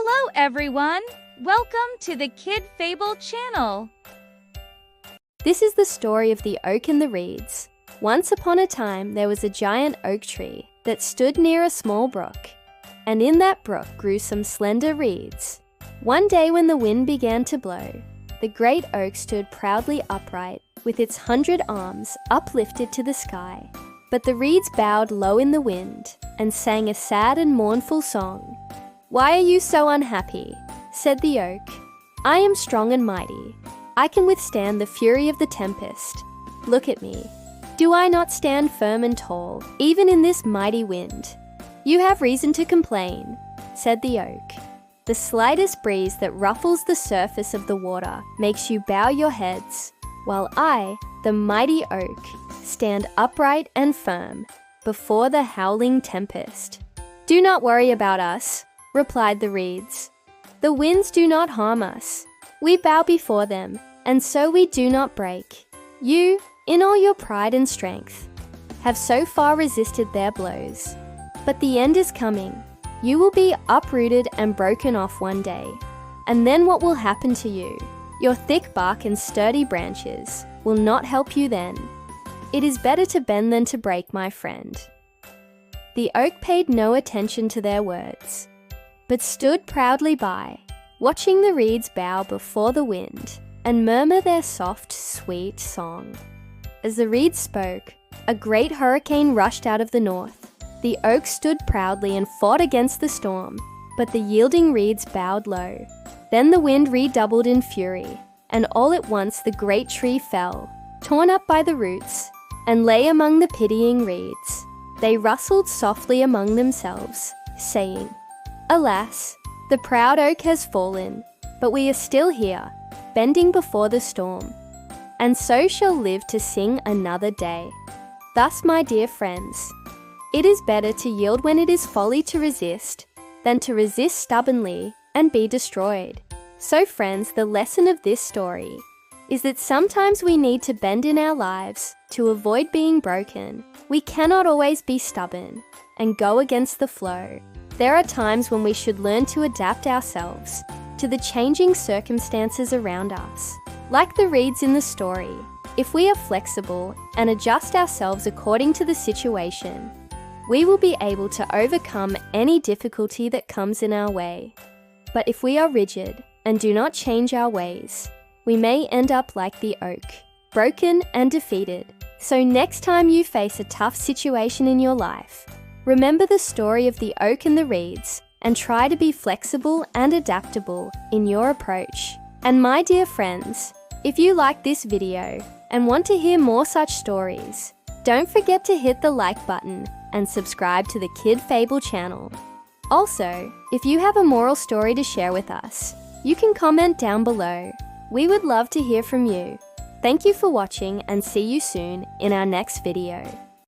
Hello everyone! Welcome to the Kid Fable channel. This is the story of the oak and the reeds. Once upon a time there was a giant oak tree that stood near a small brook, and in that brook grew some slender reeds. One day when the wind began to blow, the great oak stood proudly upright with its 100 arms uplifted to the sky. But the reeds bowed low in the wind and sang a sad and mournful song. "Why are you so unhappy?" said the oak. "I am strong and mighty. I can withstand the fury of the tempest. Look at me. Do I not stand firm and tall, even in this mighty wind?" "You have reason to complain," said the oak. "The slightest breeze that ruffles the surface of the water makes you bow your heads, while I, the mighty oak, stand upright and firm before the howling tempest." "Do not worry about us," replied the reeds. "The winds do not harm us. We bow before them, and so we do not break. You, in all your pride and strength, have so far resisted their blows. But the end is coming. You will be uprooted and broken off one day. And then what will happen to you? Your thick bark and sturdy branches will not help you then. It is better to bend than to break, my friend." The oak paid no attention to their words, but stood proudly by, watching the reeds bow before the wind and murmur their soft, sweet song. As the reeds spoke, a great hurricane rushed out of the north. The oak stood proudly and fought against the storm, but the yielding reeds bowed low. Then the wind redoubled in fury, and all at once the great tree fell, torn up by the roots, and lay among the pitying reeds. They rustled softly among themselves, saying, "Alas, the proud oak has fallen, but we are still here, bending before the storm, and so shall live to sing another day." Thus, my dear friends, it is better to yield when it is folly to resist than to resist stubbornly and be destroyed. So friends, the lesson of this story is that sometimes we need to bend in our lives to avoid being broken. We cannot always be stubborn and go against the flow. There are times when we should learn to adapt ourselves to the changing circumstances around us. Like the reeds in the story, if we are flexible and adjust ourselves according to the situation, we will be able to overcome any difficulty that comes in our way. But if we are rigid and do not change our ways, we may end up like the oak, broken and defeated. So next time you face a tough situation in your life, remember the story of the oak and the reeds and try to be flexible and adaptable in your approach. And my dear friends, if you like this video and want to hear more such stories, don't forget to hit the like button and subscribe to the Kid Fable channel. Also, if you have a moral story to share with us, you can comment down below. We would love to hear from you. Thank you for watching and see you soon in our next video.